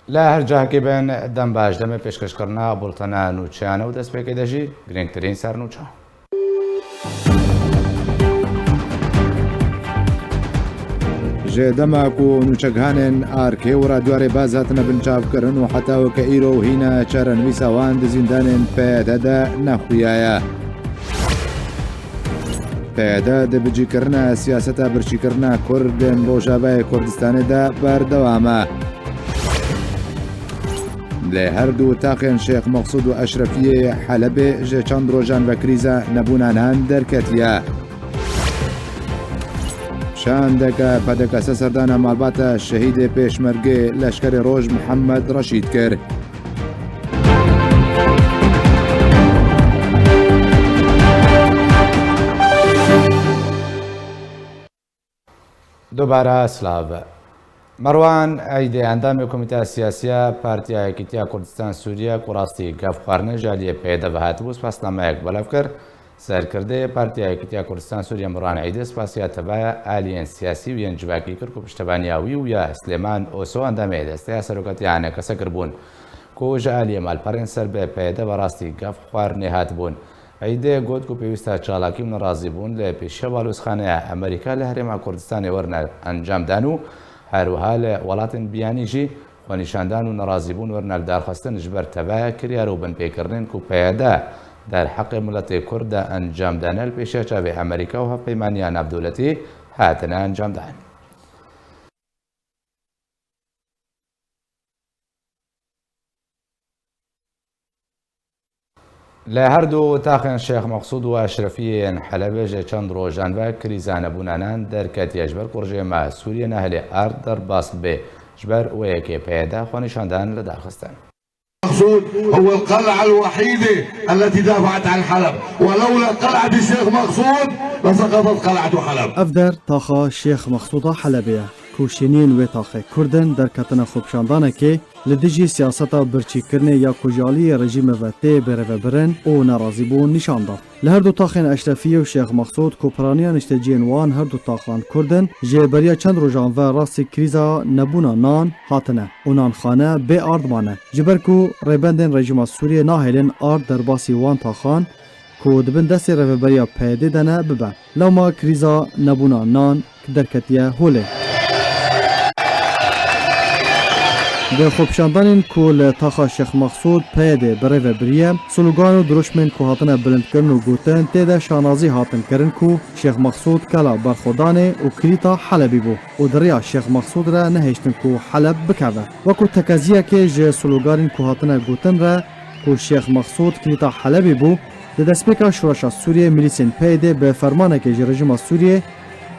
لا هر جاه که بین دم باش دم پیشکش کرنا بولتنا نوچانه و دست پیکی داشی گرینگ ترین سر نوچا. جدما کو نوچگهانن آرکی و رادیوار بازاتنا بنچاف کرن و حتی و کئیرو هینا چرن ویساوان دزیندانن پیدادا نخویایا. پیدا دبجی کرنا سیاستا برچی کرنا کردن روجاوای کردستان دا بردوامه. لهر دو تاقن شیخ مقصود و اشرفی حلب جه چند روزان و کریزا نبونان درکتیا. شاندکا پدکا سردان مالبات شهید پیشمرگه لشکر روج محمد رشید کرد. دوباره سلاو مروان عید اندام کمیته سیاسی پارتی یکیتی کردستان سوریه کراستی گف خارنه جالی پیدا و هاتبوس پس نامه یک بلاف کرد سرکرده پارتی یکیتی کردستان سوریه مروان عید سپاسیات تبع آلین سیاسی و ینجباکی کرد که پشتبانیاوی و یا سلیمان اوسو اندام دسته سرکتی آنه کسا کربون که جالی مال پرین سر به پیدا و راستی گف خارنه هاتبون عیده گوت کو پیوسته چالاکی من راضی بون ل پیشه بالوسخانه امریکا لهرما کردستان ورنه انجام دانو هر حال ولاتن بیانیجی و نشاندان و ناراضی بون ورنه درخواستن جبر تبع کریارو بن پیکرنن کو پیاده در حق ملت کرد انجام دانل پیشه چاوی امریکا و پیمانیان عبدالتی هاتن انجام دان. لهر دو تاخن شیخ مقصود و اشرفی حلب جه چند روزان و کریزان بونانان در کتی جبر پروژه ما سوریه نهل ارد در باس به جبر و یکی پیدا خونشاندان لداخستان. مقصود هو القلعة الوحيدة التي دافعت عن حلب ولولا قلعة الشيخ مقصود لسقطت قلعة حلب. افدر تاخا شيخ مقصود حلبية کوشینین و تاخه کردن در کتن خوبشاندانه که لدیجی سیاستا برچی کرنه یا کجالی رژیم و تی بره برن او ناراضی بون نشان داد. لهر دو تاخین اشرفی و شیخ مقصود کوپرانیان اشتجین وان هر دو تاخان کردن جبریا چند روزان و راست کریزا نبونا نان هاتنه و نان خانه به آردمانه جبر کو ریبندن رژیم سوریه ناهلن آرد در باسی وان تاخان کو دبن دست رهبریا پیدا دنه ببن لما کریزا نبونا نان درکتیه هوله به خوبشاندن کل تاخا شیخ مقصود پیده برای و بریه سلوگان و دروشمن که هاتن بلند کرن و گوتن تیده شانازی هاتن کرن که شیخ مقصود کلا برخودانه و کلیتا حلبی بو و دریا شیخ مقصود را نهشتن که حلب بکوه و که تکازیه که جه سلوگان که هاتن گوتن را که شیخ مقصود کلیتا حلبی بو ده دسپیکا شورش سوریه ملیسین پیده به فرمانه که جه رژیم سوریه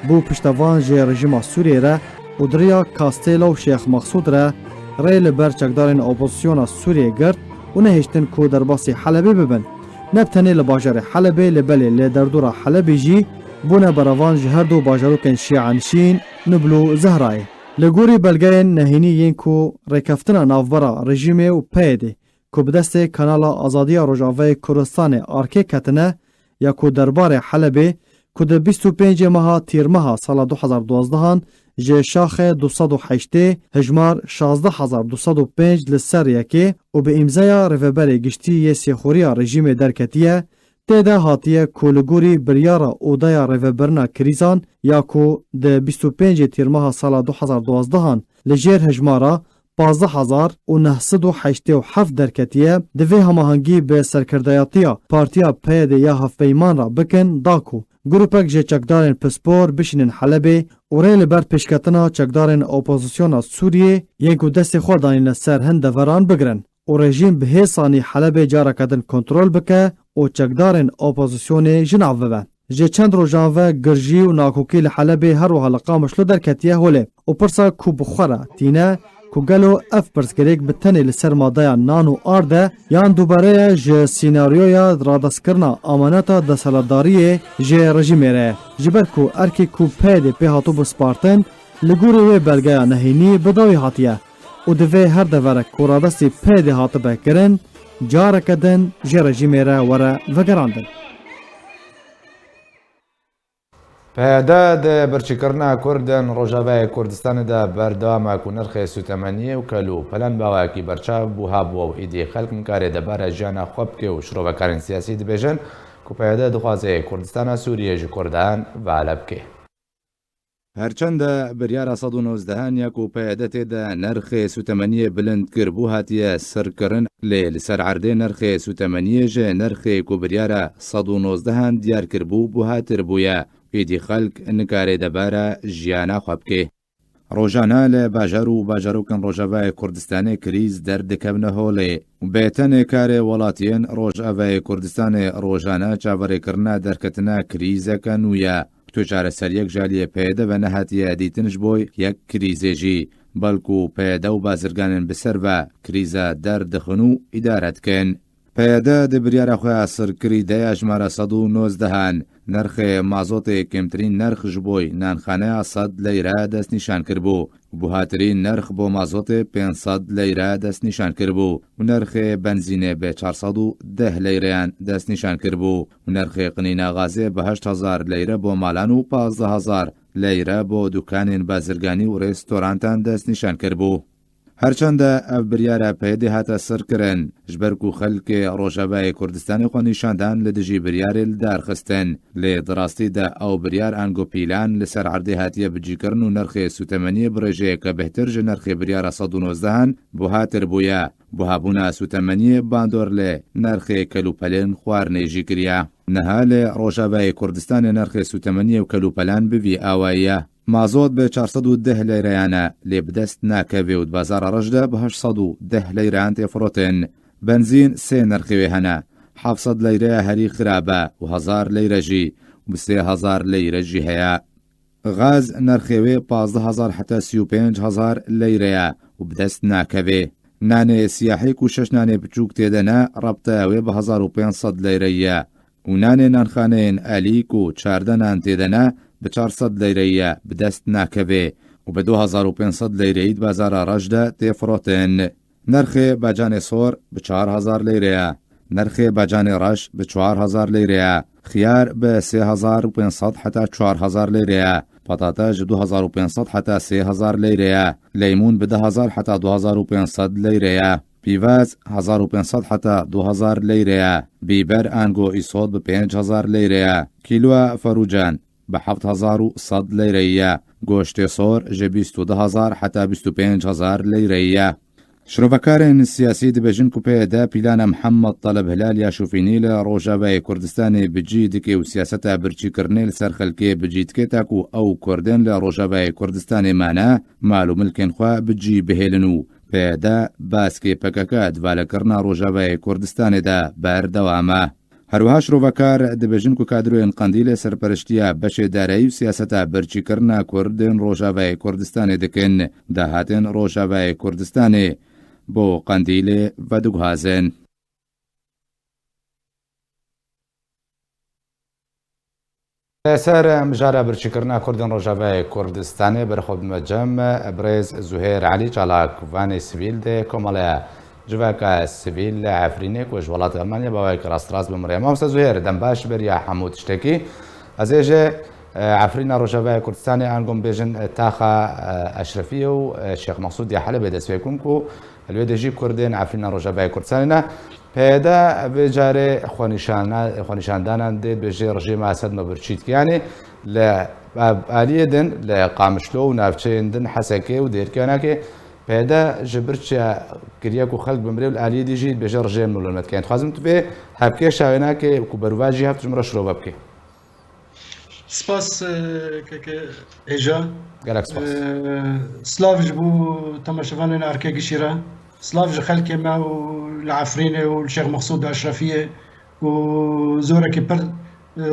بو پشتوان جه رژیم سوریه را و دریا کاستیلا و شیخ مقصود را ریل بر چکدارین اپوزیسیون سوریه گرد و نهشتن کو در باسی حلبی ببن نبتنی لباجر حلبی لبلی لدردور حلبی جی بونه براوان جهردو باجروکن شیعنشین نبلو زهرای لگوری بلگین نهینی ین کو ریکفتنا نافبرا رژیمه و پیده کو بدست کانالا آزادی روجاوه کردستان آرکی کتنه یا کو دربار حلبی کو در 25 ماه تیر ماه سال 2012 جه شاخ 208 هجمار 16205 لسر یکی و به امضای رهبر گشتی سیخوری رژیم درکتیه تیده هاتیه کولگوری بریارا اودای رهبرنا کریزان یا کو ده 25 تیر ماه سال 2012 لجیر هجمارا 15987 درکتیه دوی هماهنگی به سرکردایاتیا پارتیا پیده یا هفپیمان را بکن داکو گروپک جه چکدارن پسپور بشینن حلبه و ریل بر پیشکتنا چکدارن اپوزیسیون سوریه یکو دست خوردانی لسر هند وران بگرن و رژیم به حسانی حلبه جارا کدن کنترول بکه و چکدارن اپوزیسیون جنعوه بن. جه چند روزان و گرجی و ناکوکی لحلبه هر و حلقا مشلو در کتیه هوله و پرسا کو بخورا تینه کو گلو اف پرسگریک بتنی لسر مادایا نان و آرده یان دوباره جه سیناریویا رادست کرنا آمانتا دسالتداریه جه رژیمه ره جبر کو ارکی کو پیده پی هاتو بسپارتن لگوری وی بلگایا نهینی بداوی هاتیه و دوی هر دوره کو رادستی پیده هاتو بکرن جاره کدن جه رژیمه ره وره وگراندن. پەیادە بەرچیکردنا کوردن ڕۆژاوای کوردستاندا بەردەوامە و نرخی سوتەمەنیە و کەل و پەلەن باواکی بەرچاو بوو هابووە و ئیدی خەڵکم کارێ دەبارە ژیانە خۆ بکێ و شرۆڤەکارن سیاسی دەبێژن و پەیادە دخوازەیە کوردستانە سووریێژی کوردان والە بکێ. هەرچەندە بریارە 1990 یەک و پەیادە تێدا نرخی سوتەمەنیە بلند کرد بوو هاتیە سەرکردن لەسەر عەردەی نرخی سوتەمەنیەژە نرخی و بریارە 1990 دیار کرد بوو هاتر بووە ئیدی خەڵک نکارێ دەبارە ژیانە خۆ بکێ. ڕۆژانە لە باژار و باژارۆکن ڕۆژاوای کوردستانی کریز دەردەکەونە هۆڵێ بێتەنێ کارێ وڵاتیان ڕۆژاوای کوردستانی ڕۆژانە چاوەڕێکردنا دەرکەتنا کریزەکە نوویە تو چارەسەریەک ژالیە پەیادە بە نەهاتیە دیتنش بۆی یەک کریزێژی بەڵکو و پەیادە و بازرگانن بەسەر بە کریزە دەردەخن و ئیدارەتکەن. پەیادە دەبریارە خۆیان سەرکری دەیە ژمارە 1990 نرخێ مازۆتێ کەمترین نرخش بۆی نانخانەیە 100 لەیرە دەستنیشان کردبوو بۆ هاترین نرخ بۆ مازۆتێ 500 لەیرە دەستنیشان کردبوو و نرخێ بنزینێ بێ 410 لەیرەیان دەستنیشان کردبوو و نرخێ قنینە غازێ بە 8,000 لەیرە بۆ ماڵان و 15,000 لەیرە بۆ دوکانین بازرگانی و ڕێستۆرانتان دەستنیشان کردبوو. هەرچەندە ئەف بریارە پەیدی هاتە سەرکردن ژبەرک و خەلکێ ڕۆژاوای کوردستانی خۆ نیشاندان لە دژی بریارێ دارخستن لێ دڕاستیدا ئەو بریار ئەنگۆپیلان لەسەر عەردەی هاتیە بجیکردن و نرخی سوتەمەنی بڕێژەیە کە بەهتر ژە نرخی بریارە 1990 بۆ هاتر بووە بۆ هابوونە سوتەمەنی باندۆر لێ نرخی کەلوپەلێن خواردنێژی کریە. نەها لێ ڕۆژاوای کوردستانی نرخی سوتەمەنی و کەلوپەلان بوی ئاواییە. مازۆت بە 410 لەیرەیانە لێ بدەست ناکەوێ و بازارە ڕەشدا بە 810 لەیران تێفڕۆتن. بنزین سێ نرخەوێ هەنا 700 لەیرەیە هەری خراپە و 1000 لەیرەژی و 3000 لەیرەژی هەیە. غاز نرخەوێ 15,000 حتا 35,000 لەیرەیە و بدەست ناکەوێ. نانێ سیاحیک و 6 نانێ بچووک تێدەنا ڕەبتەوێ بە 1500 لەیرەیە و نانێ نانخانەیەن ئەلیک و 14 نان تێدەنا بە 400 لەیرەیە بدەست ناکەوێ و بە 2500 لەیرەیت بازارە ڕەشدا تێفڕۆتن. نرخێ باجانێ سۆر بە 4000 لەیرەیە، نرخێ باجانێ ڕەش بە 4000 لەیرەیە، خیار بە 3500 حتا 4000 لەیرەیە، پەتاتەش 2500 حتا 3000 لەیرەیە، لەیمون بە 10000 حتا 2500 لەیرەیە، پیڤاز 1500 حتا 2000 لەیرەیە، بیبەر ئانگۆ ئیسۆت بە 5000 لەیرەیە، کیلوە فەروجان بە 7100 لەیرەیە، گۆشتێ سۆر ژە 22000 حتا 25000 لەیرەیە. شرۆڤەکارên سیاسی dibêjin ku pêde pîlana Mihemed Taleb Hilal ya şofînî li Rojavayê Kurdistanê bicî dike û siyaseta birçîkirinê li ser xelkê bicî dike ta ku ew Kurdên li Rojavayê Kurdistanê mane mal û milkên xwe bicî bihêlin û pêde baskê PKK divalekirina Rojavayê Kurdistanê de berdewam e. هەروەها شرۆڤەکار dibêjin ku kadroyên Qandîlê serpereştiya beşê dereyî û siyaseta birçîkirina Kurdên Rojavayê Kurdistanê dikin, dahatên Rojavayê Kurdistanê بۆ قەندیلێ ڤەدوگهازن. لەسەر مژارە برچیکردنا کوردن ڕۆژاوای کوردستانê berxwe cem Birêz Zuhêr Elî çalakvanê sivîl dê komaleya civaka sivîl li Efrînê ku ji welatê Almanya bawayekî rastrast bimiriye. Mamoste Zuhêr dem baş beriya hemû tiştekî. Ez ê jê Efrîna Rojavayê Kurdistanê angom bêjin taxa Eşrefî û Şêx Mexsûd ya Helebê dest pê bûn ku li wê de jî Kurdên Efrîna Rojavayê Kurdistanê ne pêde vê carê xwenîşandanan dê bêjê rejîma Esed me birçîtkiyanê li aliyê din li Qamişlo û navçeyên din Hesekê û Dêrkenekê pêde ji birçiya kiriye ku xelk bimire li aliyê dî jî bêje rejeyên milûmetkiyan. Dixwazim tu vê hevkêşa wênekê ku berûva jî hev tu ji min re şirova bikî. سپاس که ایجا gelek spas. سلاف جبو تماشوانین ارکه گشیرا سلاف ج خلک ما و العفرینه و الشيخ مقصود اشرفیه و زوره که پر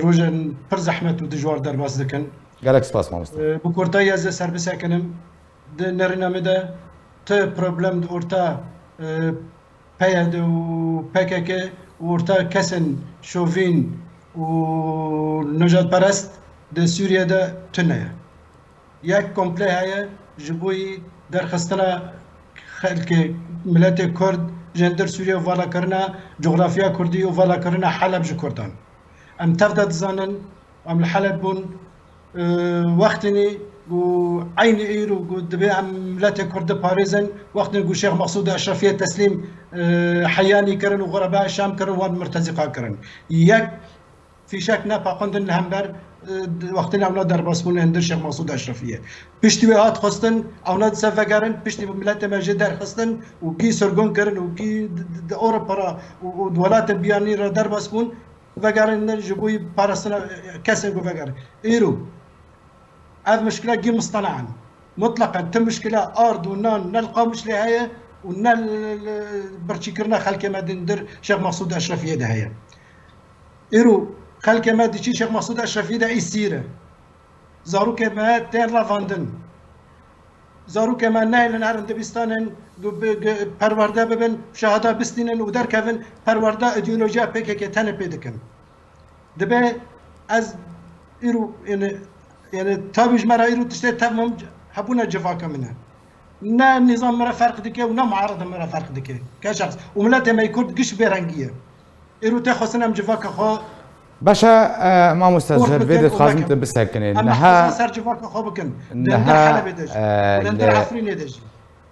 روزن پر زحمت و دجوار در باز دکن gelek spas mamoste. bu kurtayı az serbest ekenim de neriname de te problem de orta PYD و PKK orta kesin şovin و نجات پرست در سوریه ده تنه یک کمپله هایه جبوی درخستنا خلق ملت کرد جندر سوریه والا کرنا جغرافیا کردی و والا کرنا حلب جو کردان ام تفدد زانن ام الحلب بون وقتني و عين ايرو دبي عملات كرد باريزن وقتني جو شيخ مقصود اشرفيه تسليم حياني كرن وغرباء الشام كرن وان مرتزقه كرن يك في شك نبا قندن همبر وقتنا اولاد در باسمون هندر شيخ مقصود اشرفيه پشتی هات خستن اولاد سفگرن پشتی ملت مجد در خستن و کی سرگون کرن و کی اروپا و دولت بیانی را در باسمون وگرن جبوی پارستنا کسی گو وگرن ایرو هذه مشكلة جي مصطنعا مطلقا تم مشكلة أرض ونان نلقى مش لهاية ونال برشيكرنا خلق ما دندر شيخ مقصود أشرفية ده هي إيرو خلق ما دي شيخ مقصود أشرفية ده السيرة زارو كما تين لافاندن زارو كما نايل نهر دبستانن پرورده ببن شهادة بستينن ودر كفن پرورده ايديولوجيا بيكي تاني بيدكن دبي از إيرو يعني تابج مرا يرو تشتي تمام حبونا جفاكا منها نا النظام مرا فرق دكي ونا معارضة مرا فرق دكي كشخص وملاته ما يكون قش بيرانجية يرو تاخذنا جفاكا خو باشا ما مستزهر فيديو خازم تبسكني نها صار جفاكا خو بكن نها حلب يدش ندر عفرين يدش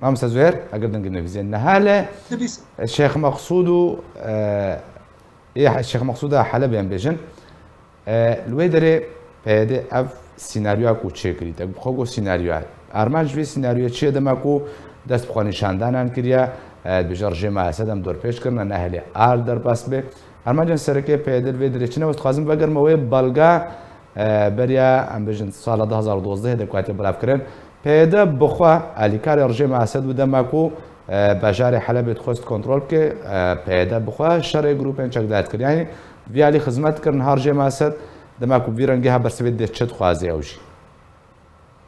ما مستزهر اقدر نقول زين نهاله الشيخ مقصود الشيخ مقصود حلب ام بيجن الويدري پیده اف سیناریو کو چه کرید اگه بخوام سیناریو ارمانج وی سیناریو چیه دم کو دست بخوانی شاندان کردیا بجرجه ما اسدم دور پیش کردن نهلی آل در بس به ارمانج سرکه پیده وی درچنه وقت خازم بگر موی بالگا بریا ام بجن سال 2012 دکوات بلاف کردن پیده بخوا الیکار رجه ما اسد و دم کو بجار حلب خواست کنترل که پیده بخوا شرع گروپن چک داد کرد یعنی ویالی خدمت کردن هرجه ما اسد دماغ بيرنجها برسبت دشت خوازي أوشي.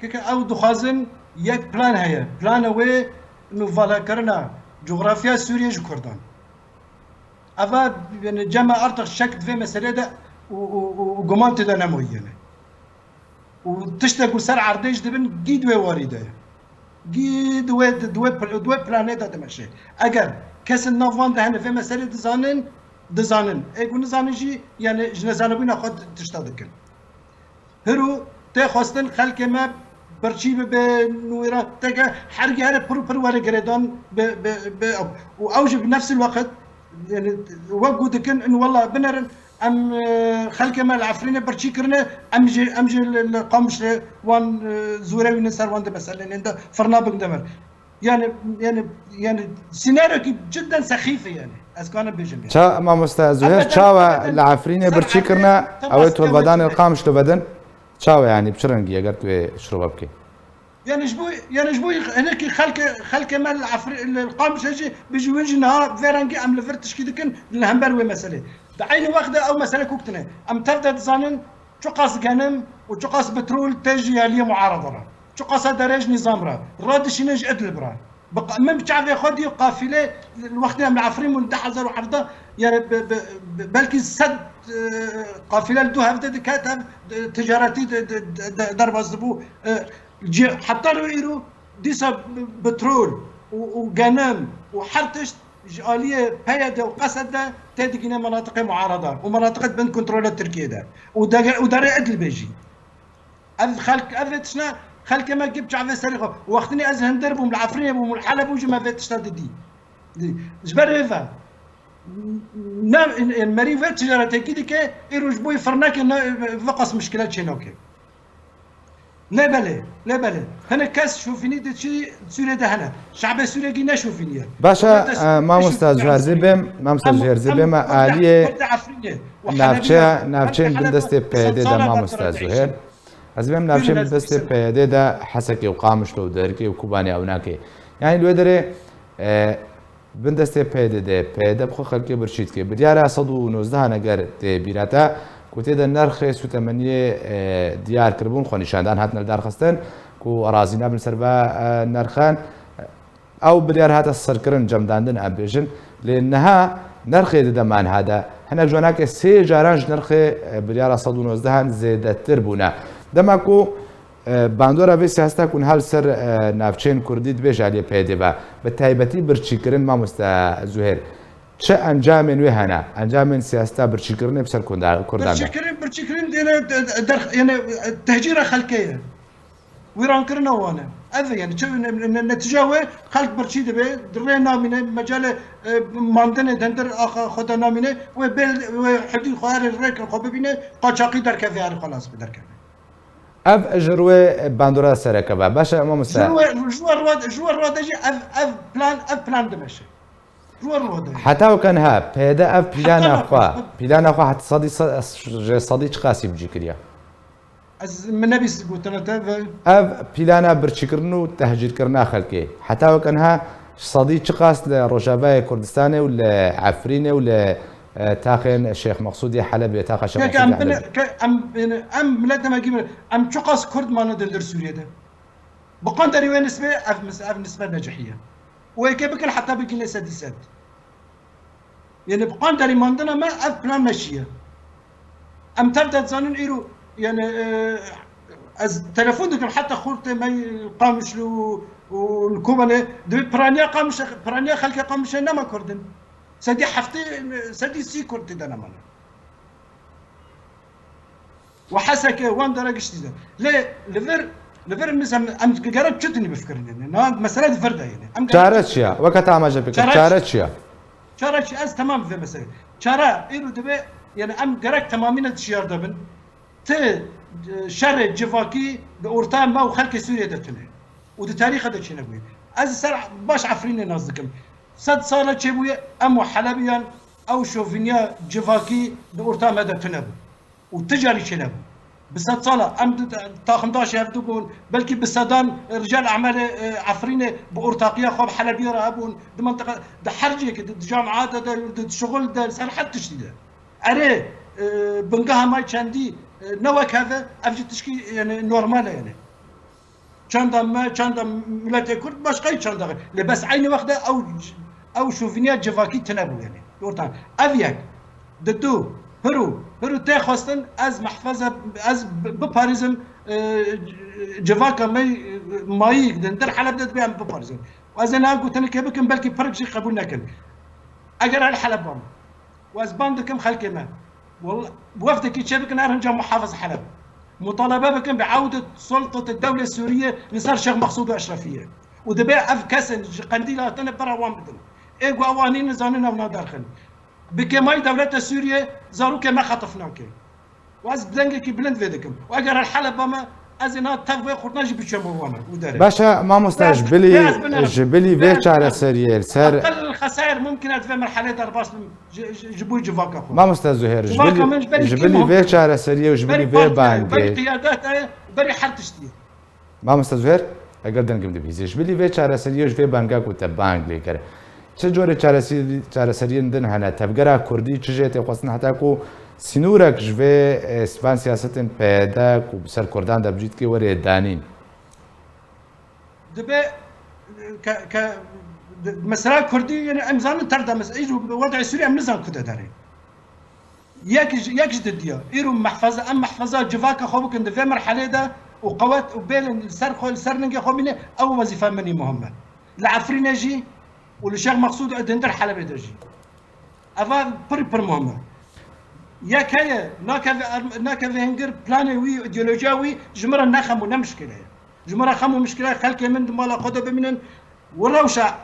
كيك أو دخازن يك بلان هي بلان وي إنه فالا كرنا جغرافيا سوريا جو كردان. أفا يعني جمع أرتق شكل في مسألة ده وجمانت ده نموينه. وتشتغل سر عرديش دبن جيد وواردة. جيد دو بلانيتا ده ماشي. أجر كاس النافان ده هنا في مسألة دزانن اگه نزانجی یعنی جنزانه بنا خود تشتادکن هرو تخواستن خلق ما برچی به نویرات تگه حرگی هر پر وره گردان و اوج بنفس الوقت يعني وجود كن انه والله بنرن ام خلق ما العفرينه برشي كرنا امجي القمش وان زوراوي نسر وان مثلا عند فرنابق دمر يعني سيناريو جدا سخيفه يعني اسكان بيجن شا ما مستاذ زهير شاوا العفرينه برشي كرنا اويت البدان القامش لبدن شاوا يعني بشرنجي قالت شربك يعني شبوي هناك خلق مال القامش هجي بيجي ويجي نهار فيرانجي ام لفرتش كي دكن الهمبروي مساله بعين واخده او مساله كوكتنا ام تبدا تزانن شقاص غنم وشقاص بترول تجي عليه معارضه شقاص درج نظام را رادش نج ادل برا من بتعرف ياخذ قافله الوقت من العفرين من 10000 وحده يعني بلكي سد قافله لدو هفده كاتب تجارتي درب الزبو حتى لو يرو ديسا بترول وغنم وحرتش آلية بيادة وقصدة تدقينا مناطق معارضة ومناطق بين كنترول التركية ده ودار عدل بيجي خلق أذتشنا خلق ما جبت عفوا سرقة وقتني أزهن دربهم العفرين ومن الحلب وجي ما فيتش دي جبر ريفا نعم المريفة تجارة كده كي يروج بوي فرناك فقص مشكلات شنوكي لا بله هنا كاس شوفيني ده شيء سوريا ده هنا شعب سوريا جينا شوفيني باشا ما مستاذ جارزبم ما مستاذ جارزبم عالية نافچه بندست پیاده ده ما مستاذ زهير ازبم نافچه بندست پیاده ده حسكي وقامش لو دركي وكوباني او ناكي يعني لو دره بندست پیاده بخو خلقي برشيد كي بديار 119 نگر بیراتا کوتی در نرخ سوتمنی دیار کربون خونیشاندن هات ندار خستن کو أراضينا بالسربا نرخان أو بديار هذا السركرن جمداندن أبيجن لأنها نرخ دمان هذا هنا جوناك سي جارانج نرخ بديار 119 زيادة تربونا دماكو باندورا في سياستا كون هل سر نافچين كرديد بيج عليه بيدبا بالتايبتي برشيكرن ما مستا زهير چه انجام وهنا انجام سياستا برشكرني بسر كردان برشكرين يعني تهجير خلقيه ويران كرنا وانا هذا يعني شوف النتيجه خلق برشيد به درينا من مجال ماندنه دندر خدا نامينه وبل وحدي خوار الرك خبيبينه قاچاقي در كذا خلاص بدر كذا اف جروه باندورا سركبا باشا امام مسا جوار روادجي اف بلان دمشق جوار روادجي حتى وكان ها بيدا اف بلان اخوا حتى صدي قاسي بجي كريا از من نبي قلت انا اف بلانا برشكرنو تهجير كرنا خلقي حتى وكان ها صدي قاس لروجافاي كردستاني ولا عفرينه ولا تاخن الشيخ مقصودي حلب تاخ الشيخ مقصودي ام ملاتنا ما جيب ام تشقاس كرد ما ندل سوريا ده بقان داري وين نسبه اف نسبه ناجحيه وكيف حتى بقينا سادسات يعني بقان داري ما عندنا ما اف بلان ماشيه ام تبدا تظنون ايرو يعني از تلفونكم حتى خورت ما قامش له والكوبانه دو برانيا قامش برانيا خلك قامش نما كردن سدي حفتي سدي سي كرت دنا مانا وحسك وان درجش دي لا لفر مثلا ام قرب شتني بفكرني انا مساله فرده يعني ام شارتشيا وقت ما جابك شارتشيا از تمام في مساله شارع ايرو دبي يعني ام قرق تمامين الشيار دبن ت شر جفاكي بأورتان ما وخلق سوريا دتنه وده تاريخ هذا شيء نقول از سر باش عفرين نازكم صد صار شيء ام حلبيان او شوفينيا جفاكي بأورتان ما دتنه وتجاري شيء نقول بصد صالة ام تا 15 يبدون بلكي بالسودان رجال اعمال عفرين بأورتاقيا خوب حلبيه رهبون بمنطقه ده حرجه كده جامعات ده شغل ده سر حتى شديده اري بنقاها ماي كاندي نوك هذا افجد تشكي يعني نورمال يعني چندم ملت كرد باش قاي چند بس عين وقته او شوفينيات جفاكي تنبو يعني دورتان افيك ددو هرو تاخستن از محفظه از بباريزم جفاكا ماي دندر حلب دد بيان بباريزم واز انا قلت لك بكم بلكي فرق شي قبول نكن اجر الحلب بام واز باندكم خلك ما والله بوفدك يتشبك نار محافظ حلب مطالبه بكم بعوده سلطه الدوله السوريه لصار شيخ مقصود واشرفيه ودبي اف كسن قنديله تن برا وان بدن ايغو اوانين زاننا ونادرخن بكماي دوله سوريا زاروك ما خطفناك واز بدنك بلند فيدكم واجر الحلب ما ازنا تغوي خرناج بشموانا ودار باشا ما مستاج جبلي فيتش على سريال سر اقل الخسائر ممكن في مرحله درباس جبوي جفاك اخو ما مستاج زهير جبلي فيتش على سريال وجبلي في بانك بري قيادات بري حرتشتي ما مستاج زهير اقدر نقول بيزي جبلي فيتش على سريال وجبلي بانك وتبانك ليكر چه جوری چاره سریان دن هنه تبگرا کردی چه جهتی خواستن حتی کو سینورک جوه اسپان سیاستن پیدا کو بسر کردان دبجید که وری دانین دبی ك مسألة كردي يعني أمزان تردى مسألة وضع سوريا أمزان كده داري يكش دديا إيرو محفظة محفظة جفاكا خوبك إن في مرحلة ده وقوات وبين السر نجي خوبينه أو وظيفة مني مهمة العفرين يجي والشيخ مقصود دندر حلب يجي أفا بري مهمة يا كيا ناك هنجر بلانوي إيديولوجيوي جمرة نخم ونمشكلة جمرة خم ومشكلة خلك من مالا قدب منن والروشة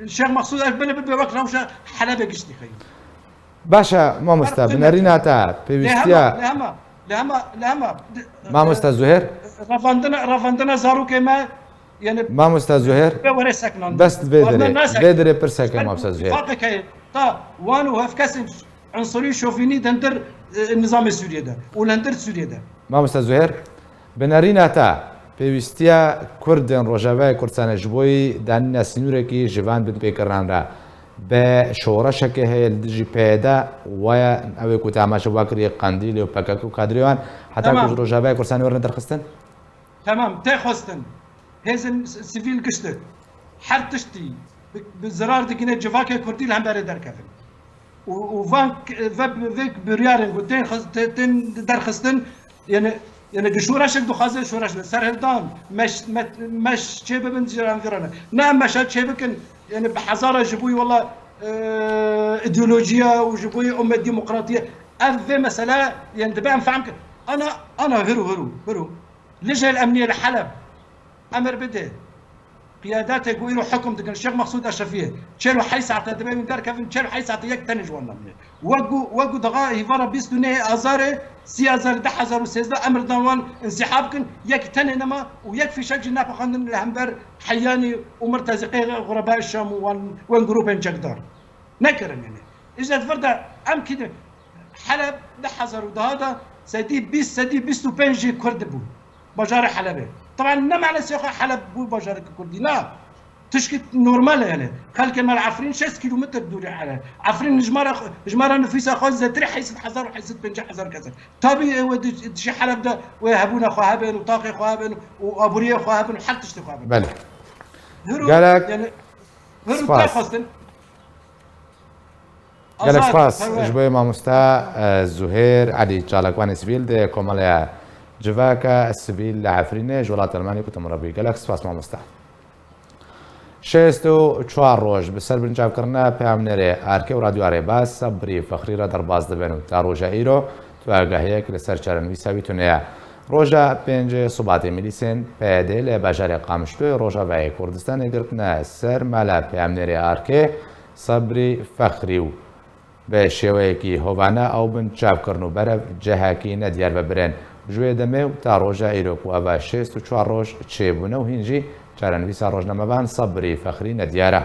الشيخ مقصود بلا وقت روشة حلب يجي خير باشا ما مستبن ريناتا بيستيا لهما ما مستاذ زهير رافندنا زارو كما يعني ما مستاذ زهير بس بدري برسك ما مستاذ زهير فاقك تا وانو هفكس عنصري شوفيني دندر النظام السوري ده ولندر سوريا ده ما مستاذ زهير بنريناتا بيستيا كردن روجاوي كردستان جبوي دان سنوركي جوان بن بكران را به شورشك هي الدجي بيدا ويا او كنت عماش واكري قنديل وباكاكو كادريوان حتى كوز روجاوي كردستان ورن درخستن تمام تاخستن هزن سيفيل قشتك حرتشتي بزرار دقينا جفاكي كرديل هم باري دركفن وفانك فيك بريارن قلتين درخستن يعني شورش دو خازن شورش سرهردان مش شيبه بن جيران ذرانا نعم مشات شيبكن يعني بحزاره جبوي والله ايديولوجيا وجبوي أمة ديمقراطية أذى مسألة يندبع فهمك أنا هرو اللجنة الأمنية لحلب أمر بده قيادات يقولوا حكم دقن الشيخ مقصود أشرفية تشيلوا حيس عطا دبي من دار كيف تشيلوا حيس عطا يك تنج والله وقو دغا هيفارا بيستو نه أزار سي أزار ده حزار وسيزدا أمر دوان انسحابكن يك تن إنما ويكفي شج نافع خندن الهمبر حياني ومرتزقي غرباء الشام وان جروبين جقدار نكرن يعني إذا تفرد أم كده حلب ده حزر وده هذا سدي بيستو بنجي كرد بو بجار حلبه طبعا ما معنى سياق حلب بو بجار كردي لا تشكي نورمال يعني خلك مال عفرين 6 كيلومتر دوري على عفرين جمارة نفيسة خوزة تري حيث حزر وحيث بنجي حزر كذا طبيعي ودي حلب ده ويهبونا خوابن وطاقي خوابن وابوريه خوابن وحتى تشتي خوابن بله قالك يعني هرو تاخذن قالك سپاس جبوی ماموستا زهير علي چالکوان سبيل ده كوماليا جواكا السبيل لعفرينه جولات الماني كنت مربي قالك سپاس ماموستا شستو چوار روز بسر بنجاب کرنا پیامنره آرکی و رادیو عرباس صبری فخری را در باز دبنو تا روزا ایرو تو آگاهی که لسر چرن ویساوی تونه روزا پنج صبحات میلیسن پیاده لباجار قامشتو روزا وای کردستان گرتنا سر مالا پیامنره آرکی صبری فخری و به شێوەیەکی هۆبانە ئەو بن چاپکردن و بەرە جەهاکی نەدیار ببرێن ژوێ دەمێ و تا ڕۆژە ئیرۆک و ئەڤ 64 ڕۆژ چێبوونە و هینجی چارەنویسا ڕۆژنەمەبان سەبری فەخری نەدیارە.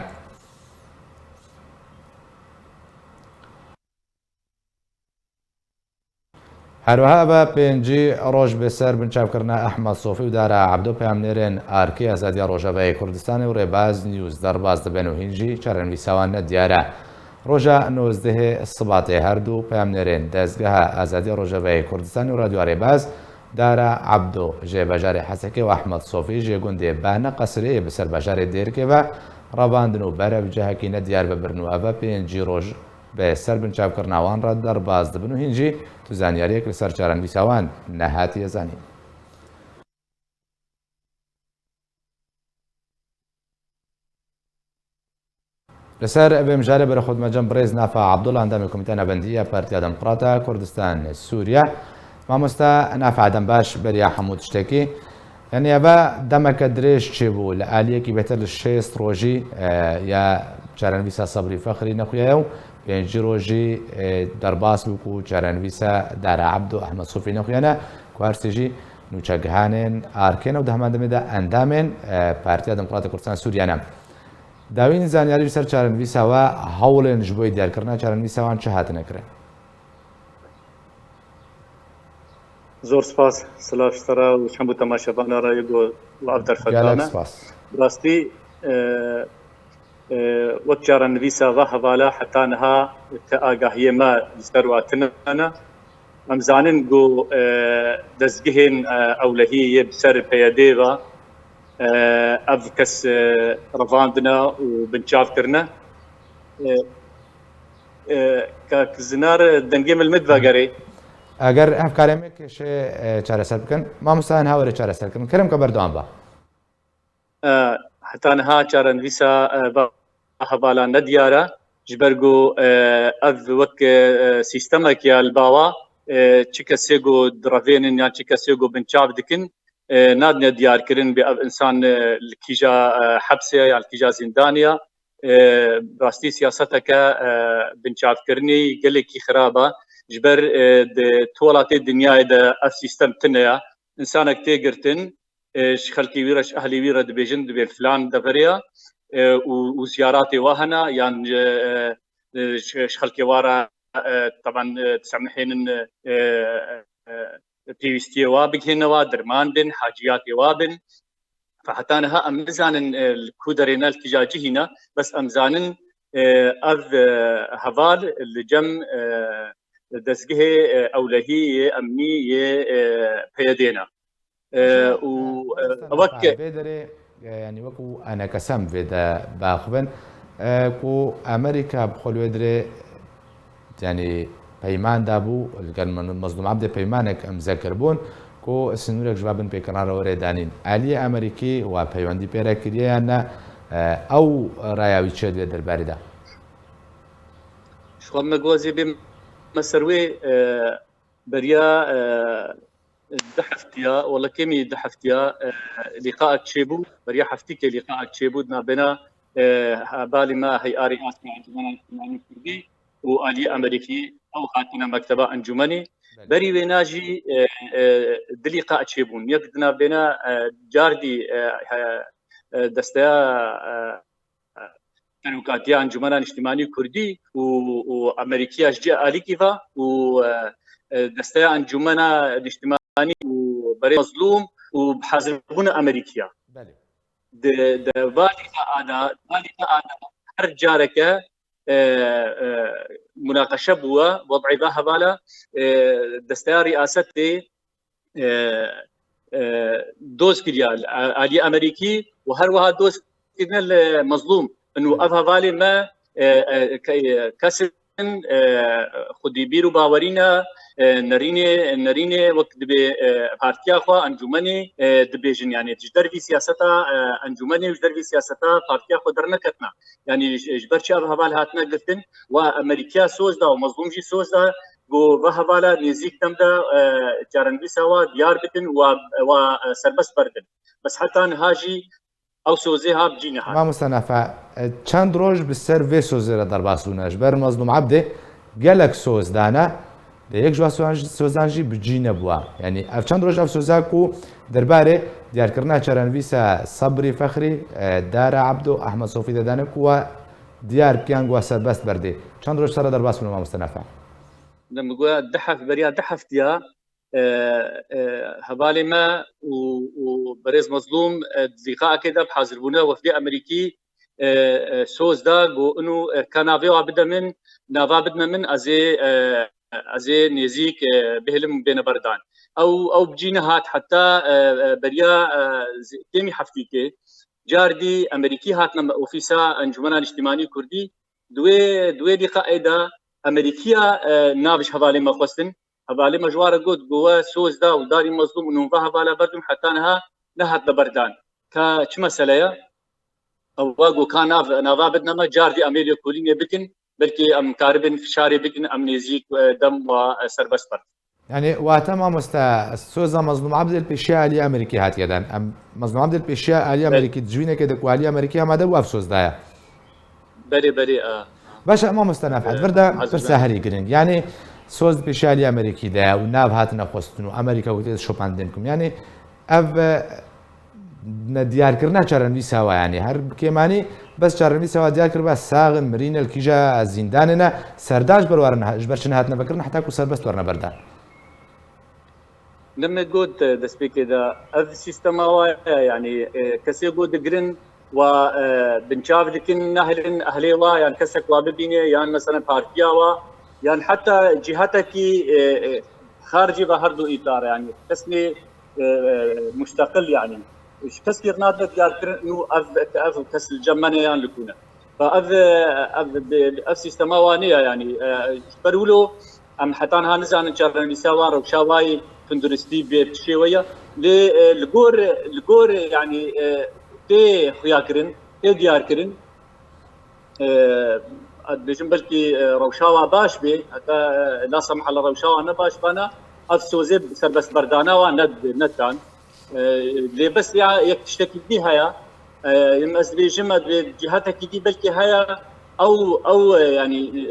هەروەها بە پێنجی ڕۆژ بەسەر بنچاپکردنا ئەحمەد سۆفی و دارا عەبدۆ پەیامنێرێن ئارکی ئازادیە ڕۆژەڤایی کوردستانی و ڕێباز نیوز دەرباز دەبێن و هینجی چارەنویساوان نەدیارە. ڕۆژە 19 سباتێ هەردوو پەیامنێرێن دەستگەها ئازادی ڕۆژەڤایی کوردستانی و رادیۆ ڕێباز دارا عەبدۆ ژێبەژارێ حەسەکێ و ئەحمەد سۆفی ژێگوندێ بانە قەسرەیە بەسەر بەژارێ دێرکێ بە ڕەباندن و بەرەو جەهەکی نەدیار ببرن و ئەڤە پێنجی ڕۆژ بەسەر بنچاپکردناوان ڕەت دەرباز دەبن و هینجی تو زانیاریەک لەسەر چارەنویساوان نەهاتیە زانین. لەسەر بێمژارە بەرە خودمەجەم بڕێز نافە عەبدوڵ ئەندامی کۆمیتە نەبەندیە پارتیا دەموکراتە کوردستان سووریا مامۆستا نافە عەدەم باش بەریا هەموو شتێکی یعنی ئەڤە دەمەکە درێژ چێ بوو لە ئالیەکی بێتر لە 6 ڕۆژی یا چارەنویسە سەبری فەخری نەخوایە و پێنجی ڕۆژی دەرباس بوو و چارەنویسە دارا عەبدۆ ئەحمەد سۆفی نەخوایانە کوارسێژی نوچەگهانێن ئارکێنە و دەهماندەمێدا ئەندامێن پارتیا دەموکراتە کوردستان سووریانە. داوین زانیاری سەر چارەنویساوە هەوڵێن ji بۆی دیارکردنا چارەنویساوان چه هاتنەکرێن؟ زۆر سپاس سلااوشتەرە و چەند بوو تەماشەبانە ڕێگۆ وڵاو دەرفەتانە ڕاستی وەک چارەنویساوە هەواڵە حتانەها کە ئاگاهیەمە لەسەر واتنانە ئەمزانن گۆ دەستگەهێن ئەولەهی بسەر پەیەدێوە ئەڤ کەس ڕەڤاندنە و بنچاوکردنە کە زنار دەنگێ ملمت ڤەگەرێ ئەگەر هەفکارێمێکێشێ چارەسەر بکەن مامۆستایان هاوەرە چارەسەرکردن کەرم کە بەردەوام بە حتانەها چارەنویسە هەواڵان نەدیارە ji ber ku ev wek sîstemek ya li bava çi kesê ku diravênin yan çi kesê ku binçav dikin nadine diyarkirin bi ev insan li kîja hepsê ya li kîja zîndaniya rastî siyaseteke binçavkirinî gelekî xirab e ji ber di welatê dinyayê de ev sîstem tune ya insanek tê girtin ji xelkê wî re ji ehlê wî re dibêjin dibê filan deveriya و زياراتي وهنا يعني خلكي وارا طبعا تسمحين بيستي وابك هنا ودرماندن حاجياتي وابن فحتى امزان الكودرين التجاجي هنا بس امزان اذ هفال الجم دسجه اولهي امني بيدينا ووك يعني وەکو ئەنە کەسەم بێدە باخبن و ئەمریکا بخۆلوێ درێ ینی پەیماندا بوو لەگەر مەزلوم عەبدێ پەیمانێک ئەمزەکرد بوون و سنوورێک ژوابن پێکەڕارەوە ڕێدانین ئالیە ئەمریکی و پەیوەندی پێرە کردیان ئەو ڕایاوی چێت بێت دەربارەیدا شخوام مجوازي بمسروي بريا دحفتيا والله كمي دحفتيا لقاء تشيبو بريا حفتيك لقاء تشيبو بنا بالي ما هي آري آسمع أنجمنا كردي وآلي أمريكي أو هاتنا مكتبة أنجمني بري بيناجي دلقاء تشيبون يقدنا بنا جاردي دستيا تنوكاتيا أنجمنا اجتماعي كردي وأمريكية أشجع آلي كيفا ودستيا أنجمنا الاجتماعي وبري مظلوم وبحازبونا أمريكية بالي هر جارك مناقشه بوا وضعي ذا بالا دستيا رئاستي دوز كريال آلي أمريكي وهروها دوز كرنا المظلوم انه افها بالي ما كسن خدي بيرو باورينا نريني وقت دبي بارتيا خو انجمني دبيجن يعني تجدر في سياستها انجمني وجدر في سياستها بارتيا خو درنا كتنا يعني جبر شاب هبال هاتنا قلتن وامريكا سوزدا ومظلوم جي سوزدا جو بهبالا نزيك تمدا جارن بيسوا ديار بتن وسربس بردن بس حتى هاجي او سوزيها بجينها ما مستنفع چند روز بسر وی سوزه را در باسونش بر مظلوم عبده گلک سوز دانه یک جوا سوزانجی بجینه بوا یعنی اف چند روز اف سوزاکو درباره دیار کردن چرانویسا صبری فخری دار عبدو احمد صوفی دانه کو دیار کیان گوا سربست برده چند روز سر در باسون ما مستنفع لما قول دحف بريا دحفتيا هبالي ما وبريز مظلوم لقاء كده بحاضربونا وفدي امريكي سوز دا جو انه كنافيو بدنا من نافا بدنا من ازي نيزيك بهلم بين بردان او بجينا هات حتى بريا كيمي حفتيكي جاردي امريكي هاتنا اوفيسا انجمنا الاجتماعي كردي دوي لقاء دا امريكيه نافش هبالي ما خصن هبالي مجوار قد جوا سوز دا وداري مظلوم انه هبالا بردم حتى انها نهت بردان كش مساله او واجو كان نافا بدنا ما جاردي اميليو كوليني بكن بلكي ام كاربن فشاري بكن ام نيزيك دم وسربس برد يعني واتما سوزا مظلوم عبد البيشا علي امريكي هات يدان ام مظلوم عبد البيشا علي امريكي تجوينه كده كوالي امريكيه ما دو افسوس دايا بري باش ما مستنفعت فردا فرسا هري جرين يعني سوز بيشالي امريكي دا وناف هاتنا خوستن امريكا وتيز شوباندنكم يعني اف نديار كرنا چرن سوا يعني هر كيماني بس چرن سوا ديار كر بس ساغن مرين الكيجا زنداننا سرداج برورنا جبرشن هاتنا بكرنا حتى كو سربست ورنا بردا لما قلت دسبيك دا اف سيستما يعني كسي قد جرين وبنشاف لكن اهليوا يعني كسك وابديني يعني مثلا بارتياوا يعني حتى جهتك خارجي بهردو اطار يعني كسني مستقل يعني كسكي غنادك يا انه اف كس الجمنه يعني لكونا اف سيستماوانيه يعني برولو ام حتى انها نزان نشرن بيساوار وشاواي فندرستي بشويه لغور يعني تي خياكرن تي دياركرن بيجن بلكي روشاوا باش بي حتى لا سمح الله روشاوا انا باش بانا افسوزي سربس بردانا وند نتان لي بس يا تشتكي بها يمس بيجم جهتك دي بلكي هيا او يعني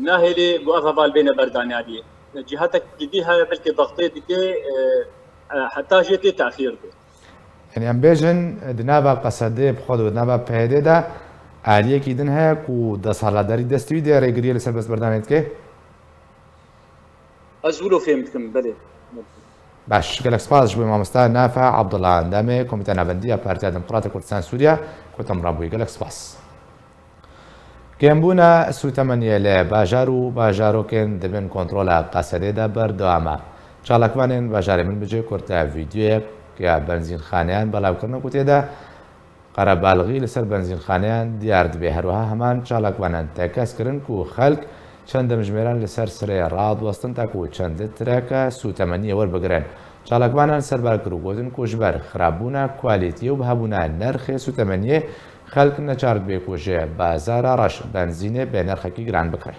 ناهلي بوقفها بالبين بردان هذه جهتك دي هيا بلكي ضغطي دي حتى جيتي تاخير دي. يعني ام بيجن دنابا قصدي بخود ودنابا بهده دا عالیه کی دن ها کو 10 سال داری دستوی دیاره گریه لسر بس بردانید که ازولو فهمتكم بله باش قالك سباز جوي مامستا نافع عبد الله عندامي كوميتي نافندية بارتيا ديمقراطية كردستان سوريا كنتم رابوي قالك سباز كيمبونا سو 8 ل باجارو كن دبن كنترولا قصدي دا بردوامه چالاکوانین باجاری من بجای کرتا ویدیو که بنزین خانیان بلاو کردن کوتی دا قرار بالغی لسر بنزین خانیان دیار دبی هروها همان چالاکوانان تکس کردن کو خلق چند مجمران لسر سری راد وستن تا کو چند ترکه سو 8 ور بگرن چالاکوانان سر بالکرو گوزن کو جبر خرابونا کوالیتی و بهبونا نرخ سو 8 خلق نچارد بی کوجه بازار راش بنزینه به نرخی گران بکره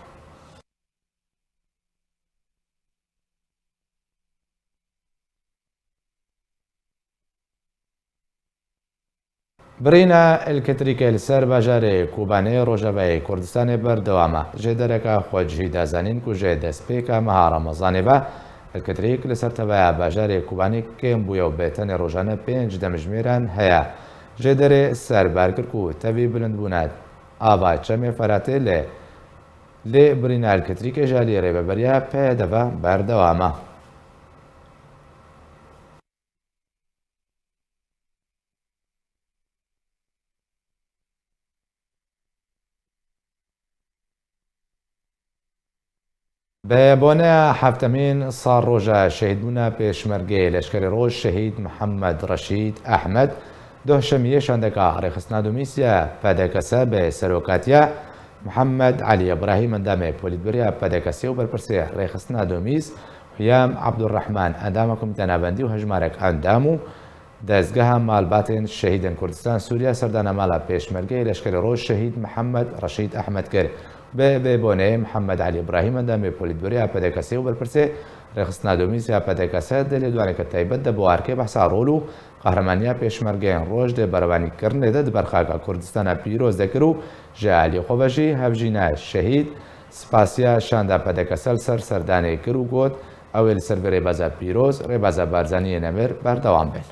برينا الكتريكي لسر باجاري كوباني روجابي كردستان بردوامة جدركا خوجي دازانين كو جيد سبيكا مهارة مزانبة الكتريك لسر تبايا باجاري كوباني كيم بويو بيتن روجانا بينج دمجميران هيا جدري سر باركر كو تبي بلند بونات آبا چمي فراتي لي برينا الكتريكي جالي ريبا بريا بيدفا بردوامة ببونه حفتمین صار روجا شهیدونا پیشمرگی لشکر روز شهید محمد رشید احمد ده شمیه شندکا رخصنا دومیسیا پدکسا به سروکاتیا محمد علي ابراهيم اندامي بوليتبريا بادكاسي وبالبرسي رخصنا دوميس ويام عبد الرحمن اندامكم تنابندي وهجمارك اندامو دزگاه مالباتن شهيدن كردستان سوريا سردان مالا پیشمرگی لشکر روز شهید محمد رشید احمد کرد به بونه محمد علي ابراهيم اندامي بوليتبريا بادكاسي وبالبرسي رخصنا دوميسیا پدکاسه دلی دوانه که تایبت ده بوارکه بحثا رولو قهرمانیا پیشمرگین روش ده بروانی کرنه ده برخاکا کردستان پیروز دکرو جالی خوبجی هفجینا شهید سپاسیا شانده پدکسل سردانه کرو گود اول سر به ریبازا پیروز ریبازا بارزانی نمر بردوام بین.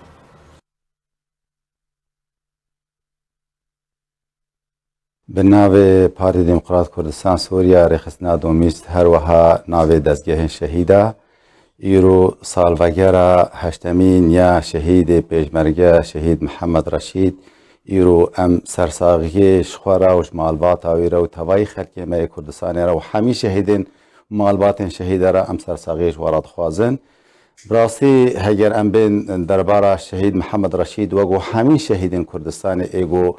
به ناو پارتی دموکرات کردستان سوریا رخصنا دومیست هر وها ناو دزگاه شهیده ایرو سالوگرا هشتمین یا شهید پیشمرگه شهید محمد رشید ایرو ام سرساغی شخورا و مالبات آویرا و توای خلکی ما کردستان را و همی شهیدین مالبات شهیده را ام سرساغیش وراد خوازن راستی هگر ام بین درباره شهید محمد رشید وگو همی شهیدین کردستان ایگو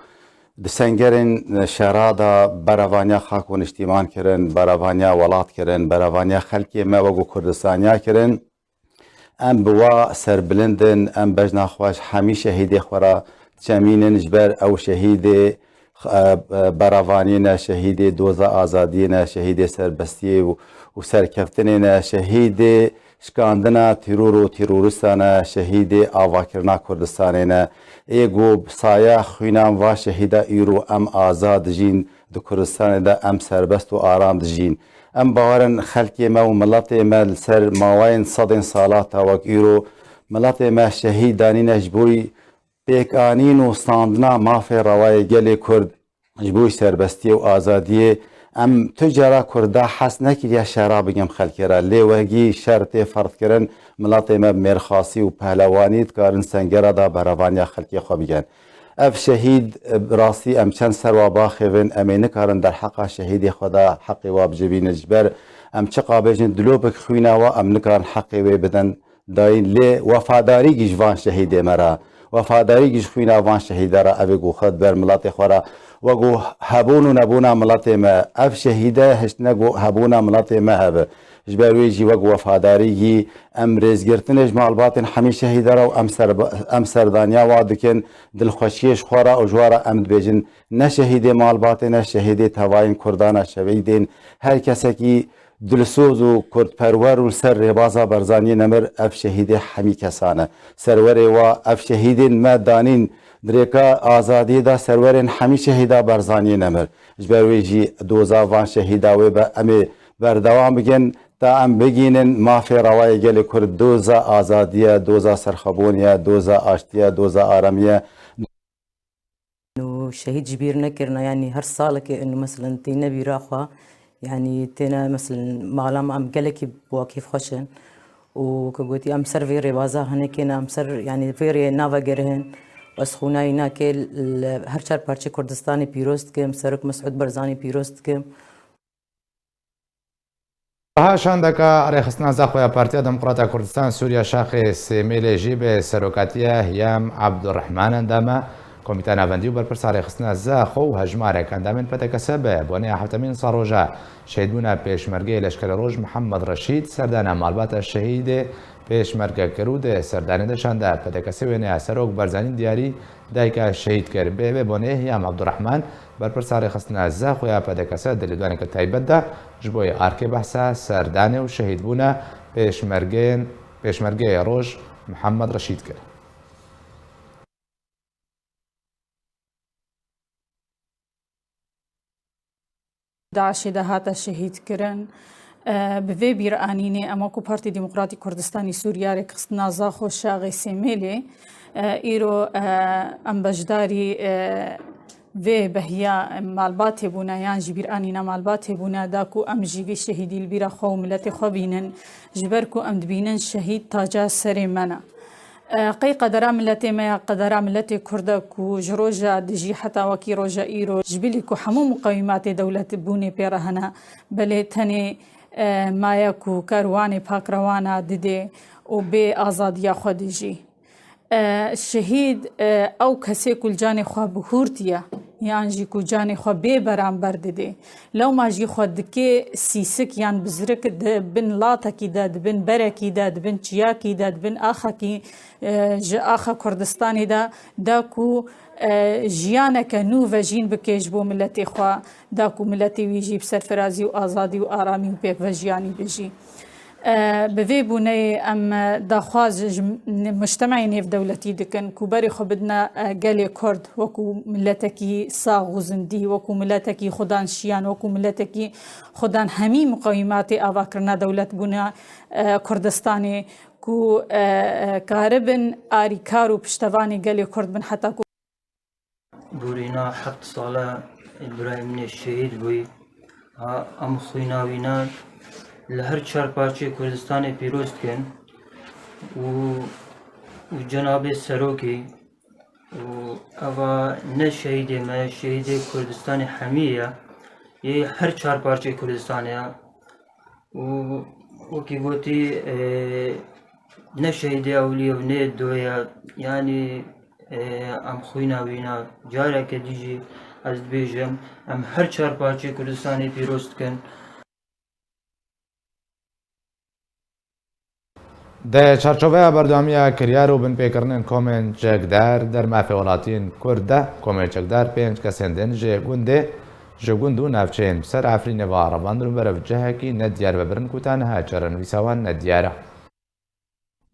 دسنگرین شرادا براوانیا خاکون اجتماع کرن براوانیا ولات کرن براوانیا خلکی ما وگو کردستانیا کرن ام بوا سربلندن ام بجنا خواش همی شهید خورا چمینن جبر او شهید براوانینا شهید دوزا آزادینا شهید سربستی و سرکفتنینا شهید شکاندنا تیرور و تیرورستانا شهید آواکرنا کردستانینا ایگو سایه خوینام و شهیده ایرو ام آزاد جین دو کردستان دا ام سربست و آرام جین ام باورن خلکی ما و ملت ما سر ماوین صدین سالات وک ایرو ملت ما شهید دانین اجبوی پیکانین و ستاندنا مافی روای گل کرد اجبوی سربستی و آزادی ام تجارا کرده حس نکریا شراب بگم خلکی را لیوگی شرط فرض کردن ملت ما مرخاصی و پهلوانیت کارن سنگره دا براوانیا خلکی خو بگن اف شهید راستی ام چند سر و باخون امینه کارن در حق شهید خدا حقی واب جبین جبر ام چه قابجن دلوبک خوینا و ام نکارن حقی وی بدن داین لی وفاداری گیش وان شهید مرا وفاداری گیش خوینا وان شهید را اوی گو خود بر ملت خورا وگو هبون و نبونا ملت ما اف شهیده هشت نگو هبونا ملت ما هبه جبروی جی وگو وفاداری گی ام ریزگرتنش مالباتن همی شهیده را و ام سردانیا وادکن دلخوشیش خورا و جوارا ام دبیجن نه شهیده مالباتن شهیده تواین کردانا شویدین هر کسی که دلسوز و کردپرور و سر ربازا برزانی نمر اف شهیده همی کسانه سرور و اف شهیدین ما دانین دريكا آزادي دا سرورين همي شهيدا برزاني نمر جبرويجي دوزا وان شهيدا ويبا امي بردوام بگن تا ام بگینن مافي رواي گل كرد دوزا آزادية دوزا سرخبونية دوزا آشتية دوزا آرامية انه شهيد جبير نكرنا يعني هر صالك انه مثلا تينا بيراخوا يعني تينا مثلا معلم ام قالك بواكيف خشن وكقولتي ام سر فيري بازا هنكينا ام سر يعني فيري نافا جرهن بس خونای ناکل هر چهار پارچه کردستانی پیروست کم سرک مسعود برزانی پیروست کم ها شاندکا رخصنا زخویا پارتیا دموکراتا کردستان سوریا شاخ سیمیل جیب سروکاتیا هیام عبدالرحمن اندامه کمیته نوندی و برپرس رخصنا زخو و هجمارک اندامن پتکسه به بونه هفتمین ساروجا شهیدبونا پیشمرگی لشکر روز محمد رشید سردان مالبات شهید پیشمرگه کرود سردانی دشانده پتکسی و نه سروک برزانی دیاری دایکا شهید کرد به بونه هیام عبدالرحمن برپرس رخصنا زخو یا پتکسه دلیدوانی که تایبت ده جبوی آرک بحثه سردانی و شهیدبونا پیشمرگه روز محمد رشید کرد داعش ده هاتا شهید کرن بوی بیرانینه اما کو پارتی دموکراتی کردستانی سوریا رکست نازاخو شاغی سیمیلی ایرو ام بجداری و بهیا مالبات بونا یان جبیر آنینا مالبات بونا داکو ام جیوی شهیدی البیرا خو ملت خو بینن جبرکو ام دبینن شهید تاجا سر منا قي قدرا ملتي ما قدرا ملتي كردكو جروجا دجي حتى وكي روجا ايرو جبليكو حمو مقاومات دولة بوني بيرهنا بلي تاني ما يكو كارواني باكروانا ددي وبي آزاديا خودجي الشهيد او کسی کل جان خوا بهورتیا یان جی کو جان خوا به برابر دده لو ما جی خود که سیسک یان بزرک بن لاتا کی داد بن برکی داد بن چیا کی داد بن آخا کی ج آخا کردستانی دا کو جیانه که نو و جین بکیج بو ملتی خوا دا کو ملتی ویجی بسرفرازی و آزادی و آرامی و پیک و جیانی بجی بوی بونه ام داخواز مجتمعی في دولتي دكن كباري خبدنا قالي كرد وكو ملتكي صاغ وزندي وكو ملتكي خدان شيان وكو ملتكي خدان همي مقاومات آواكرنا دولة بنا كردستاني كو كاربن آري كارو پشتواني قالي كرد بن حتى كو بورينا حق صلاة إبراهيم الشهيد بوي ام خويناوينا لهر چار پارچه کردستان پیروز کن و جناب سروکی و اوا نه شهید ما شهید کردستان حمیه یه هر چار پارچه کردستانه و کی گوتی نه شهید اولی و نه دویا یعنی ام خوینا وینا جاره که دیجی از بیجم ام هر چار پارچه کردستان پیروز کن ده چارچوبه بردوامی کریار و بن پیکرنن کومن چکدار در مافی ولاتین کرده کومن چکدار پنج کسندن جگوندو نفچین سر عفرین و عربان رو برف جهکی ندیار ببرن کتان ها چرن ویساوان ندیاره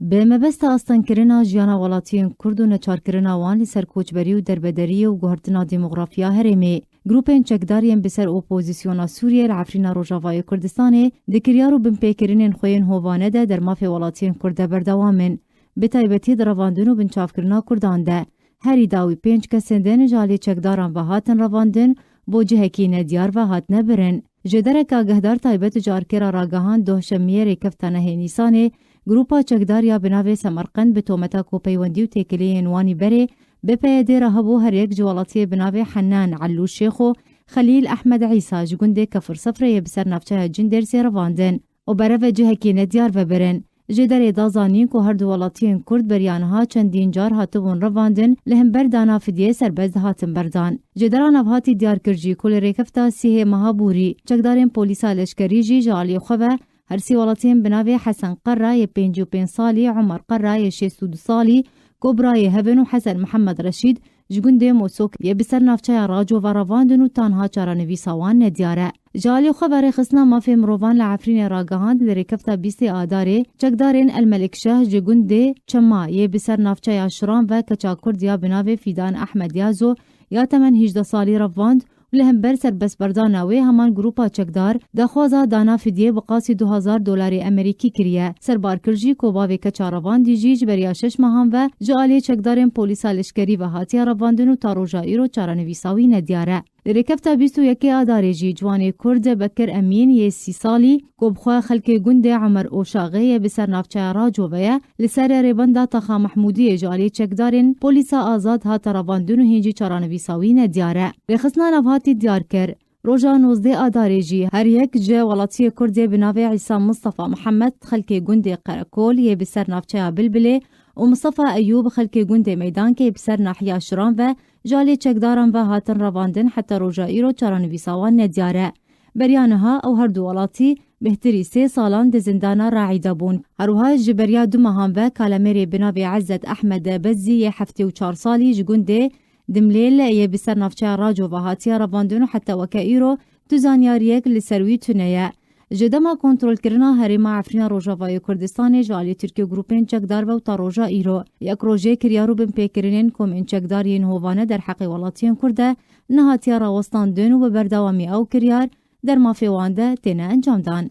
به مبست آستانکرنا جیانا ولاتین کرد و نچارکرنا وان لسر کوچبری و دربدری و گوهرتنا دیموغرافیا هرمی گروپین چکدارین بسر اپوزیسیونا سوریه العفرین روجاوای کردستان دکریارو بن پیکرین خوین هوانه ده در مافی ولاتین کرده بردوامن به تایبتی درواندن و بنچافکرنا کردان ده هری داوی پنج کسندن جالی چکداران و هاتن رواندن بو جهکی ندیار و هات نبرن جدرک آگهدار تایبت جارکر راگهان دوشمیه ریکفتانه نیسانه گروپا چکداریا بناوی سمرقند به تومتا کوپیوندی و تکلی انوانی بره بپیده رهبو هر یک جوالاتی بناوی حنان علو شیخو خلیل احمد عیسا جگونده کفر صفره بسر نفچه جندر سیرواندن و برو جهکی ندیار و برن جدر دازانین که هر دوالاتین کرد بریانها چندین جار هاتوون رواندن لهم بردانا فدیه سربز هاتن بردان جدران افهاتی دیار کرجی کل ریکفتا سیه مهابوری چکدارین پولیسا لشکری جی جالی خوبه هر سیوالاتین بناوی حسن قرى 55 سالي عمر قرى 62 سالي كبرى هبن وحسن محمد رشيد جگونده موسوک بسر نافچه راجو و رواندن و تانها چارانوی ساوان ندیاره. جالی خبر خسنا مافی مروان لعفرین راگهاند لرکفتا 20 آداره چکدارین الملک شه جگونده چما بسر نافچه شرام و کچاکرد یا بناوی فیدان احمد یازو یا 18 سالی رواند ولهم برسر بس برداناوی همان گروپا چکدار دخوازا دانا فدیه بقاسی $2000 امریکی کریه سربار کرجی کوباوی کچاروان دیجیج بریا 6 ماهان و جالی چکدارین پولیسا لشکری و هاتیا رواندن و تاروجا ایرو چارانویساوی ندیاره. لرکفتا 21 آداره جی جوانی کرد بکر امین 30 سالی گوبخوا خلک گنده عمر اوشاغه بسر نافچه راجوویه لسر ریبنده تخا محمودی جالی چکدارین پولیسا آزاد هات رواندن و هنجی چارانویساوی ندیاره. بخصنا نوهاتی دیار کر روژا 19 آداره جی هر یک جه ولاتی کردی بناوی عیسی مصطفى محمد خلک گنده قرکول بسر نافچه بلبله و مصطفى ایوب خلک گنده میدان که بسر ناحیه شرام و جالی چکداران و هاتن رواندن حتی روژایی رو چارانویساوان ندیاره. بریانها او هر دو ولاتی بهتری 3 سالان ده زندانا راعیده بون. هروها جبریا 2 ماهان و کالمری بناوی عزت احمد بزی 74 سالی جگونده دملیل بسر نافچه راجو و هاتیا رواندن حتی وکایرو تو زانیاریک لسروی تونیه. جدما کنترل کرنا هریما عفرین روجاوای کردستان جالی ترکی گروپین چکدار و تا روجا ایرو یک روژه کریارو بن پیکرینین کومین چکدارین هوانه در حق ولاتین کرده نهاتیا راوستان دن و بردوامی او کریار دەرمافێواندا تێنە ئەنجامدان.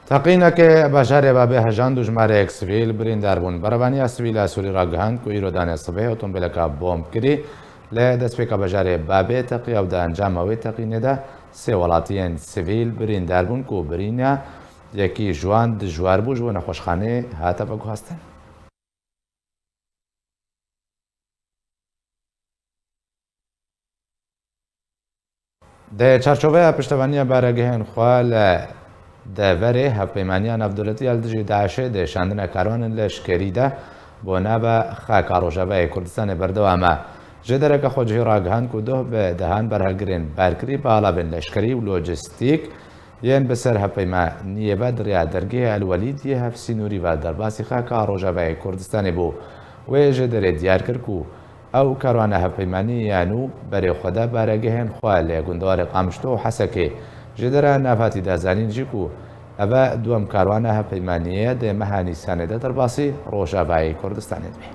تەقینەکە بەژارێ بابێ هەژان و ژمارەیەک سڤیل بریندار بوون. بەرەبانیا سڤیلە سووری ڕاگەهاند و ئیرۆدانێ سبەی ئۆتۆمبیلەکە بۆمب کردی لە دەستپێکە بەژارێ بابێ تەقیەودا ئەنجامەوەی تەقینێدا سێ وڵاتیان سڤیل بریندار بوون و برینە یەکی ژوان دژوار بوو ژوە نەخۆشخانەیە هاتە بەگواستن. دە چارچۆڤەیە پشتەوانیە بارەگەهێن خوا لە دەڤەرێ هەفپەیمانیە نەفدەوڵەتی هەڵدژی داعشێ دێشاندنە کاروانن لە شکێریدا بۆ نابە خاکا ڕۆژەبای کوردستانی بەردەوامە ژێدەرەکە خۆجهی ڕاگەهاند و دۆ بە دەهان بەرهەلگرێن بارکری باڵابن لەشکری و لۆجستیک یەن بەسەر هەفپەیمانیە بە دریا دەرگێ ئەلوەلیدیە هەفسی نووری بە دەرباسی خاکا ڕۆژەبای کوردستانی بوو وێ ژێدەرێ دیار کرد و ئەو کاروانە هەفپەیمانی یان و بەرێخۆدا بارەگەهێن خوا لێ گوندەواری قامشتۆ و حەسەکێ ژێدەرە نافاتی دازانینجیک و ئەبە دووەم کاروانە هەفپەیمانیە دێمەهانی سانێدە دەرباسی ڕۆژاوایی کوردستانێت بێ.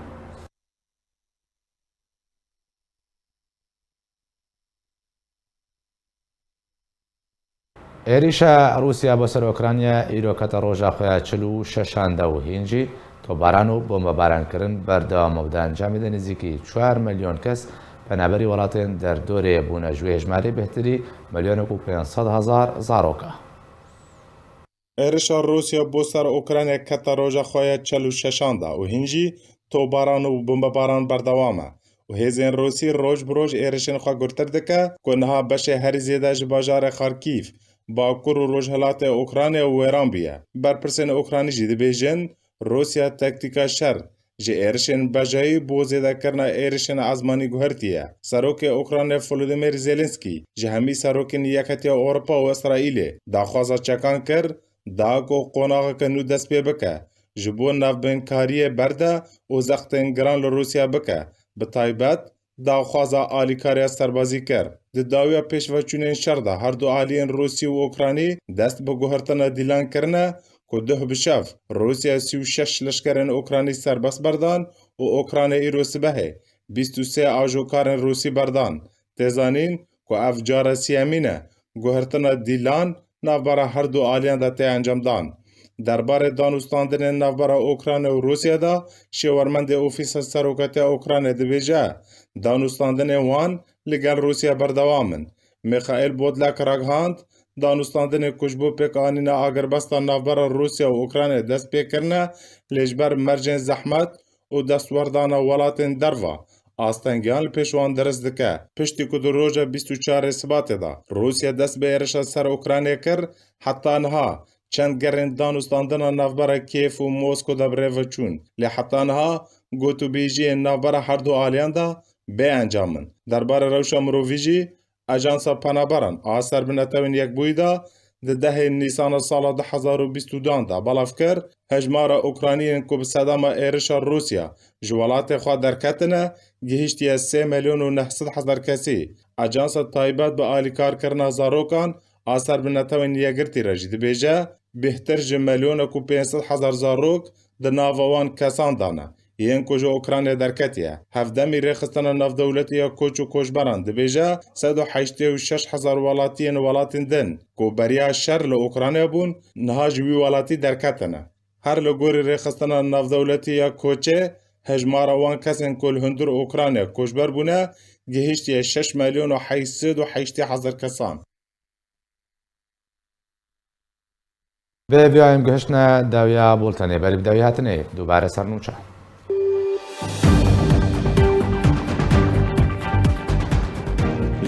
عێریشە رووسیا بۆ سەر ئۆکرانیا ئیرۆکەتە ڕۆژا خۆیان 46 و هینجی تۆباران و بۆمبەبارانکردن بەردەوامەوەدا ئەنجامیدە نزیکی 4 ملیۆن کەس پەنابەری وڵاتێن دەردۆرێ بوونە ژوێ ژمارەی بەهتری 1,500,000 زارۆکە. عێریشە رووسیا بۆ سەر ئۆکرانیا کەتە ڕۆژە خۆیان 46 و هینجی تۆباران و بۆمبەباران بەردەوامە و هێزên رووسی ڕۆژ بڕۆژ عێریشên xwe گورتر dike ku niha beşê herî zêde ji bajarê Xarkîv Bakur û rojhilatê Ukraynayê wêran bûye. Berpirsên Ukranî jî dibêjin Roosya tektîka şer ji êrişên bejayî bo zêdekirina êrişên ezmanî guhertiye. Serokê Ukraynayê Volodymyr Zelensky ji hemî serokên Yeketiya Ewropa û İsraîlê daxwaza çekan kir da ku qonaxeke nû dest pê bike ji bo navbênkariyê berde û zextên giran li Roosya bike. Bi taybet daxwaza alîkariya serbazî kir. Di dawiya pêşveçûnên şer de her du aliyên Rûsî û Ukranî dest bi guhertina dîlan kirine ku duh bi şev Rûsya 36 leşkerên Ukranî serbest berdan û Ukraynayê îro sibehê 23 ajokarên Rûsî berdan. Têzanîn ku ev cara siyemîn e guhertina dîlan navbera her du aliyan de tê encamdan. Derbarê danûstandinên navbera Ukrayna û Rûsya da şêwermendê Ofîsa Seroketiya Ukraynayê dibêje danûstandinên wan li gel Rûsya berdewam in. Mikhail Bodlak ragihand danûstandinê ku ji bo pêkanîna agirbesta navbera Rûsya û Ukraynayê dest pêkirine lê ji ber mercên zehmet û destwerdana welatên derva astengiyan li pêş wan dirist dike. Piştî ku di roja 24 Sibatê da Rûsya dest bi êrişa ser Ukraynayê kir heta niha çend gerên danûstandina navbera Kiev û Moskw de bi rêve çûn. Lê heta niha gotûbêjiyên navbera her du aliyan da bê encam in. Derbarê rewşa mirovî jî Ajansa Penaberan a serbinetewên Yekbûyî da di 10 Nîsana sala 2022 da belav kir hejmara Ukranîyên ku bi sedema êrişa Rûsya ji welatê xwe derketine gihîştiye 3,900,000 kesî. Ajansa taybet bi alîkarkirina zarokan a serbinetewên Yekgirtî re jî dibêje bêhtir ji 1,500,000 zarok di nava wan kesan dane. Yên ku ji Ukraynayê derketiye. Hevdemî rêxistina navdewletiya koç û koçberan dibêje 186,000 welatiyên welatên din ku beriya şer li Ukraynayê bûn niha ji wî welatî derketine. Her li gorî rêxistina navdewletiya koçê hejmara wan kesên ku li hundir Ukraynayê koçber bûne gihîştiye 6,880,000 kesan. Vê viyayên gihiştine dawiya Boltanê berî bi dawî hatinê dubare sernûçe.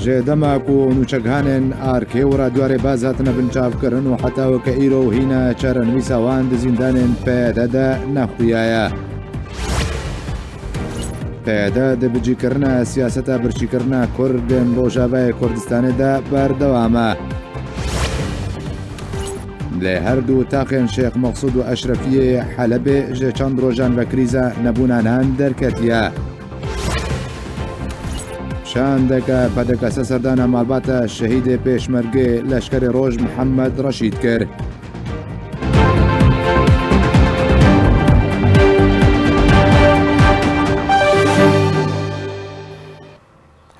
ji dema ku nûçekhanên arkê û radyarê baz hatine binçavkirin û heta weke îro hîna çarenivîsa wan di zîndanên PYD de nexuyaye. PYD di bicîkirina siyaseta birçîkirina Kurdên Rojavayê Kurdistanê de berdewam e. Lê her du taxên Şêx Mexsûd û Eşrefiyê Helebê ji çend rojan ve krîza nebûnanan derketiye. Şandeke pedekese serdana malbata şehîdê pêşmergê leşkerê Roj Mihemed Reşîd kir.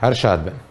Her şad bin.